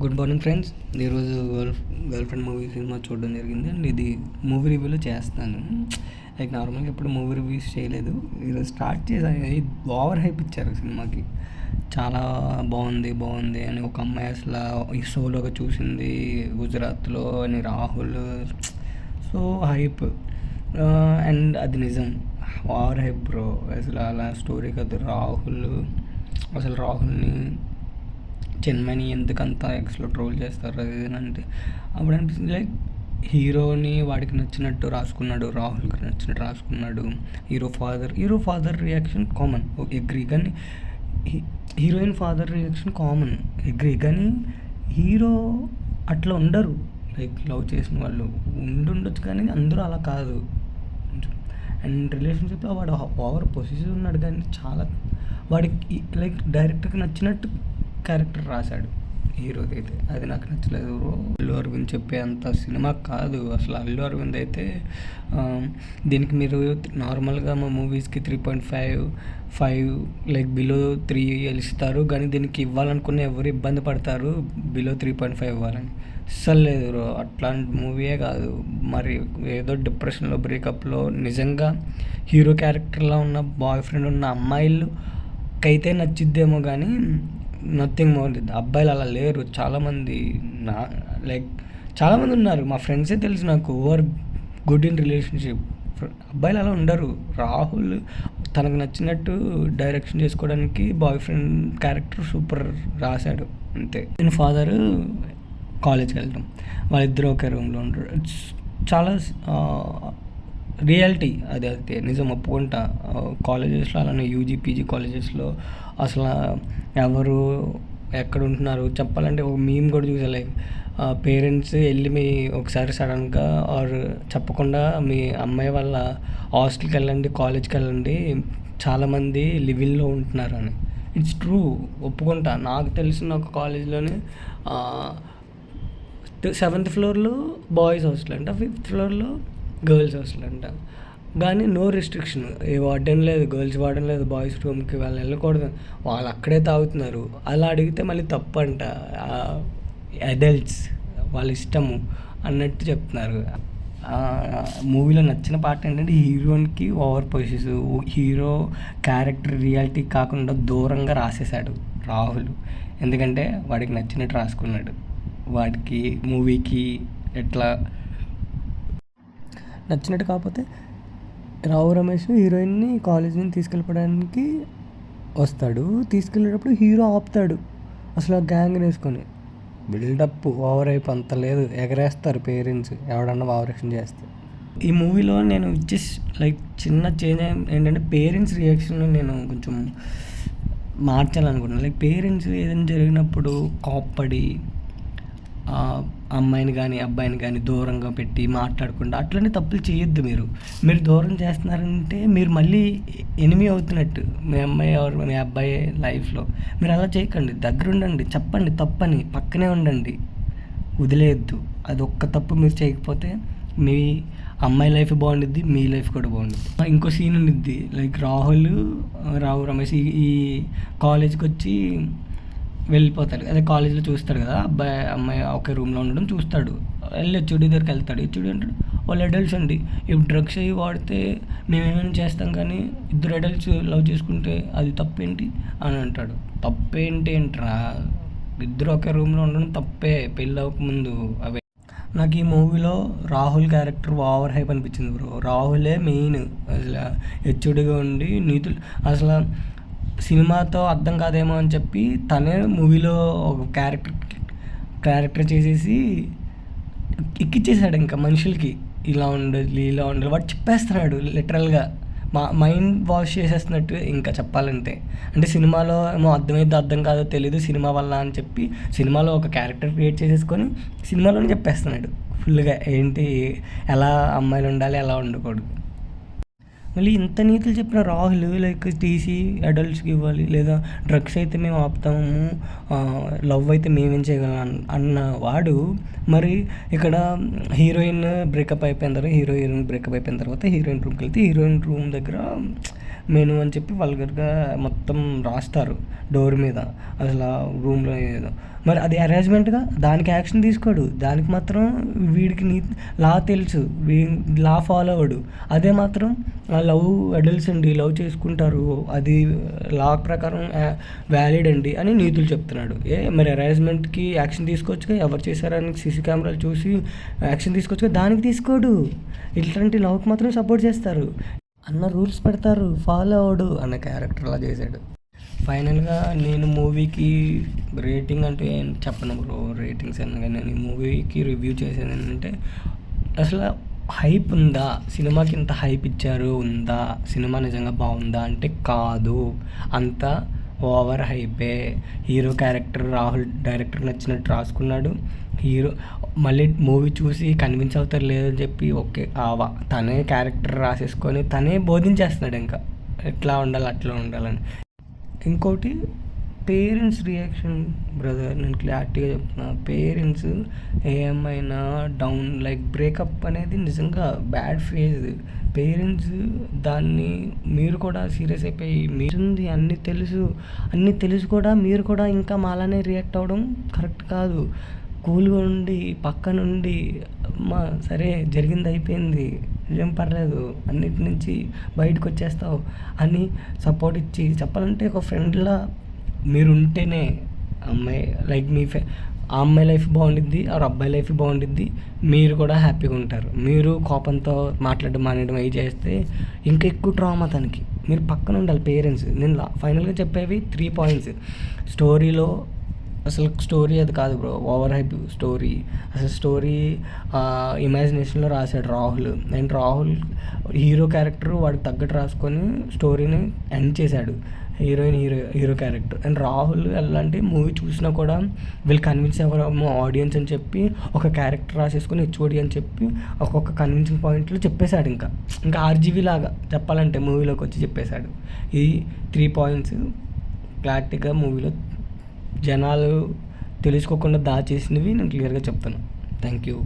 Good morning friends. ఈరోజు girl friend movie cinema చూడడం జరిగింది అండ్ ఇది మూవీ రివ్యూలో చేస్తాను. లైక్ నార్మల్గా ఎప్పుడు మూవీ రివ్యూస్ చేయలేదు. ఈరోజు స్టార్ట్ చేశాను. ఓవర్ హైప్ ఇచ్చారు సినిమాకి. చాలా బాగుంది అని ఒక అమ్మాయి అసలు ఈ సోలోగా చూసింది గుజరాత్లో అని రాహుల్. సో హైప్ అండ్ అది నిజం. Over hype bro. అసలు అలా స్టోరీ కదా. రాహుల్ని చిన్మని ఎందుకంత ఎక్స్లో ట్రోల్ చేస్తారు అది అంటే అప్పుడు అనిపిస్తుంది. లైక్ హీరోని వాడికి నచ్చినట్టు రాసుకున్నాడు, రాహుల్కి నచ్చినట్టు రాసుకున్నాడు. Hero father reaction common, agree. కానీ heroine father reaction common, agree. కానీ హీరో అట్లా ఉండరు. లైక్ లవ్ చేసిన వాళ్ళు ఉండొచ్చు కానీ అందరూ అలా కాదు. అండ్ రిలేషన్షిప్లో వాడు ఓవర్ పొసిసివ్ ఉన్నాడు. కానీ చాలా వాడికి లైక్ డైరెక్ట్గా నచ్చినట్టు క్యారెక్టర్ రాశాడు హీరోది అయితే. అది నాకు నచ్చలేదు. అల్లు అరవింద్ చెప్పే అంత సినిమా కాదు అసలు. అల్లు అరవింద్ అయితే దీనికి మీరు నార్మల్గా మా మూవీస్కి 3.5 లైక్ బిలో 3 ఇస్తారు. కానీ దీనికి ఇవ్వాలనుకున్న ఎవరు ఇబ్బంది పడతారు బిలో 3.5 ఇవ్వాలని. అస్సలు లేదు బ్రో, అట్లాంటి మూవీయే కాదు. మరి ఏదో డిప్రెషన్లో బ్రేకప్లో నిజంగా హీరో క్యారెక్టర్లో ఉన్న బాయ్ ఫ్రెండ్ ఉన్న అమ్మాయిలకైతే నచ్చిద్దేమో కానీ నథింగ్ మోర్. అబ్బాయిలు అలా లేరు. చాలామంది చాలామంది ఉన్నారు, మా ఫ్రెండ్సే తెలుసు నాకు, ఓవర్ గుడ్ ఇన్ రిలేషన్షిప్. అబ్బాయిలు అలా ఉండరు. రాహుల్ తనకు నచ్చినట్టు డైరెక్షన్ చేసుకోవడానికి బాయ్ ఫ్రెండ్ క్యారెక్టర్ సూపర్ రాశాడు అంతే. నేను ఫాదర్ కాలేజ్కి వెళ్తాం, వాళ్ళిద్దరూ ఒకే రూమ్లో ఉంటారు. చాలా రియాలిటీ అది. అయితే నిజం ఒప్పుకుంటా. కాలేజెస్లో అలానే యూజీ పీజీ కాలేజెస్లో అసలు ఎవరు ఎక్కడ ఉంటున్నారు చెప్పాలంటే ఒక మీమ్ కూడా చూసా. లైక్ పేరెంట్స్ వెళ్ళి మీ ఒకసారి సడన్గా ఆర్ చెప్పకుండా మీ అమ్మాయి వాళ్ళ హాస్టల్కి వెళ్ళండి, కాలేజ్కి వెళ్ళండి, చాలామంది లివింగ్లో ఉంటున్నారు అని. ఇట్స్ ట్రూ, ఒప్పుకుంటా. నాకు తెలిసిన ఒక కాలేజ్లోనే 7th ఫ్లోర్లో బాయ్స్ హాస్టల్ అంట, 5th ఫ్లోర్లో గర్ల్స్ హాస్టల్ అంట. కానీ నో రిస్ట్రిక్షన్, ఏ వార్డెన్ లేదు, గర్ల్స్ వార్డెన్ లేదు, బాయ్స్ రూమ్కి వాళ్ళు వెళ్ళకూడదు, వాళ్ళు అక్కడే తాగుతున్నారు. అలా అడిగితే మళ్ళీ తప్పు అంట. అడల్ట్స్ వాళ్ళ ఇష్టము అన్నట్టు చెప్తున్నారు. మూవీలో నచ్చిన పార్ట్ ఏంటంటే హీరోయిన్కి over possessive, hero character reality కాకుండా దూరంగా రాసేసాడు రాహుల్. ఎందుకంటే వాడికి నచ్చినట్టు రాసుకున్నాడు. వాడికి మూవీకి ఎట్లా నచ్చినట్టు కాకపోతే రావు రమేష్ హీరోయిన్ని కాలేజ్ నుంచి తీసుకెళ్ళిపోవడానికి వస్తాడు. తీసుకెళ్ళేటప్పుడు హీరో ఆపుతాడు అసలు ఆ గ్యాంగ్ వేసుకొని. బిల్డప్ ఓవర్ అయిపో అంత లేదు, ఎగరేస్తారు పేరెంట్స్ ఎవడన్నా ఓవరాక్షన్ చేస్తే. ఈ మూవీలో నేను లైక్ చిన్న చేంజ్ ఏంటంటే పేరెంట్స్ రియాక్షన్ నేను కొంచెం మార్చాలనుకుంటున్నాను. లైక్ పేరెంట్స్ ఏదైనా జరిగినప్పుడు కోప్పడి అమ్మాయిని కానీ అబ్బాయిని కానీ దూరంగా పెట్టి మాట్లాడకుండా అట్లనే తప్పులు చేయొద్దు. మీరు దూరం చేస్తున్నారంటే మీరు మళ్ళీ ఎనిమి అవుతున్నట్టు మీ అమ్మాయి ఎవరు మీ అబ్బాయి లైఫ్లో. మీరు అలా చేయకండి, దగ్గర ఉండండి, చెప్పండి తప్పని, పక్కనే ఉండండి, వదిలేయద్దు. అది ఒక్క తప్పు మీరు చేయకపోతే మీ అమ్మాయి లైఫ్ బాగుండిద్ది, మీ లైఫ్ కూడా బాగుండిద్ది. ఇంకో సీన్ ఉండిద్ది. లైక్ రావు రమేష్ ఈ కాలేజ్కి వచ్చి వెళ్ళిపోతాడు. అదే కాలేజీలో చూస్తాడు కదా అబ్బాయి అమ్మాయి ఒకే రూమ్లో ఉండడం చూస్తాడు. వెళ్ళి హెచ్ఓడి దగ్గరికి వెళ్తాడు. హెచ్ఓడి అంటాడు వాళ్ళు అడల్ట్స్ అండి, ఇప్పుడు డ్రగ్స్ అవి వాడితే మేమేమైనా చేస్తాం, కానీ ఇద్దరు అడల్ట్స్ లవ్ చేసుకుంటే అది తప్పేంటి అని అంటాడు. తప్పేంటి ఏంట్రా, ఇద్దరు ఒకే రూమ్లో ఉండడం తప్పే పెళ్ళి అవ్వకముందు. అవే నాకు ఈ మూవీలో రాహుల్ క్యారెక్టర్ ఓవర్ హైప్ అనిపించింది బ్రో. రాహులే మెయిన్ అసలు హెచ్ఓడిగా ఉండి నీతులు అసలు సినిమాతో అర్థం కాదేమో అని చెప్పి తనే మూవీలో ఒక క్యారెక్టర్ చేసేసి ఎక్కిచ్చేసాడు ఇంకా మనుషులకి. ఇలా ఉండాలి వాడు చెప్పేస్తున్నాడు లిటరల్గా. మైండ్ వాష్ చేసేస్తున్నట్టు ఇంకా చెప్పాలంటే. అంటే సినిమాలో ఏమో అర్థమైతే అర్థం కాదో తెలీదు సినిమా వల్ల అని చెప్పి సినిమాలో ఒక క్యారెక్టర్ క్రియేట్ చేసేసుకొని సినిమాలోనే చెప్పేస్తున్నాడు ఫుల్గా ఏంటి ఎలా అమ్మాయిలు ఉండాలి ఎలా ఉండకూడదు. మళ్ళీ ఇంత నీతులు చెప్పిన రాహుల్ లైక్ తీసి అడల్ట్స్కి ఇవ్వాలి, లేదా డ్రగ్స్ అయితే మేము ఆపుతాము, లవ్ అయితే మేమేం చేయగలం అన్న వాడు మరి ఇక్కడ హీరోయిన్ బ్రేకప్ అయిపోయిన తర్వాత హీరోయిన్ రూమ్కి వెళ్తే హీరోయిన్ రూమ్ దగ్గర మెను అని చెప్పి వల్గర్గా మొత్తం రాస్తారు డోర్ మీద, అసలు ఆ రూమ్లో ఏదో. మరి అది అరేంజ్మెంట్గా దానికి యాక్షన్ తీసుకోడు, దానికి మాత్రం వీడికి లా తెలుసు, లా ఫాలో అవడు. అదే మాత్రం లవ్ అడల్ట్స్ అండి, లవ్ చేసుకుంటారు, అది లా ప్రకారం వ్యాలిడ్ అండి అని నీతులు చెప్తున్నాడు. మరి అరేంజ్మెంట్కి యాక్షన్ తీసుకోవచ్చుగా, ఎవరు చేశారని సీసీ కెమెరాలు చూసి యాక్షన్ తీసుకోవచ్చుగా, దానికి తీసుకోడు. ఇట్లాంటి లవ్కి మాత్రం సపోర్ట్ చేస్తారు. అన్న రూల్స్ పెడతారు, ఫాలో అవడు అన్న క్యారెక్టర్లా చేశాడు. ఫైనల్గా నేను మూవీకి రేటింగ్ అంటే ఏం చెప్పను బ్రో, రేటింగ్స్ అన్నా కానీ నేను ఈ మూవీకి రివ్యూ చేసేది ఏంటంటే, అసలు హైప్ ఉందా, సినిమాకి ఇంత హైప్ ఇచ్చారు ఉందా, సినిమా నిజంగా బాగుందా అంటే కాదు, అంత ఓవర్ హైపే. హీరో క్యారెక్టర్ రాహుల్ డైరెక్టర్ నచ్చినట్టు రాసుకున్నాడు. హీరో మళ్ళీ మూవీ చూసి కన్విన్స్ అవుతారు లేదని చెప్పి ఓకే తనే క్యారెక్టర్ రాసేసుకొని తనే బోధించేస్తున్నాడు ఇంకా ఎట్లా ఉండాలి అట్లా ఉండాలని. ఇంకోటి పేరెంట్స్ రియాక్షన్ బ్రదర్, నేను క్లారిటీగా చెప్తున్నా, పేరెంట్స్ ఏమైనా డౌన్ లైక్ బ్రేకప్ అనేది నిజంగా బ్యాడ్ ఫేజ్. పేరెంట్స్ దాన్ని మీరు కూడా సీరియస్ అయిపోయి మీరుంది అన్నీ తెలుసు కూడా మీరు కూడా ఇంకా మాలానే రియాక్ట్ అవ్వడం కరెక్ట్ కాదు. కూల్గా ఉండి పక్క నుండి అమ్మా సరే జరిగింది అయిపోయింది, ఏం పర్లేదు, అన్నిటి నుంచి బయటకు వచ్చేస్తావు అని సపోర్ట్ ఇచ్చి చెప్పాలంటే ఒక ఫ్రెండ్లా మీరు ఉంటేనే అమ్మాయి లైక్ ఆ అమ్మాయి లైఫ్ బాగుండిద్ది, ఆ అబ్బాయి లైఫ్ బాగుండిద్ది, మీరు కూడా హ్యాపీగా ఉంటారు. మీరు కోపంతో మాట్లాడడం మానేయడం అవి చేస్తే ఇంకా ఎక్కువ ట్రామా తనకి. మీరు పక్కన ఉండాలి పేరెంట్స్. నేను ఫైనల్గా చెప్పేవి 3 పాయింట్స్. స్టోరీలో అసలు స్టోరీ అది కాదు బ్రో, ఓవర్ హైప్ స్టోరీ. అసలు స్టోరీ ఇమాజినేషన్లో రాశాడు Rahul. And Rahul hero character వాడికి తగ్గట్టు రాసుకొని స్టోరీని ఎండ్ చేశాడు, హీరో క్యారెక్టర్. అండ్ రాహుల్ ఎలాంటి మూవీ చూసినా కూడా వీళ్ళు కన్విన్స్ అవ్వము ఆడియన్స్ అని చెప్పి ఒక క్యారెక్టర్ రాసేసుకొని హెచ్ఓడి అని చెప్పి ఒక్కొక్క కన్విన్సింగ్ పాయింట్లో చెప్పేశాడు. ఇంకా ఆర్జీవీ లాగా చెప్పాలంటే మూవీలోకి వచ్చి చెప్పేశాడు. ఈ 3 పాయింట్స్ క్లారిటీగా మూవీలో జనాలు తెలుసుకోకుండా దాచేసినవి నేను క్లియర్గా చెప్తాను. Thank you.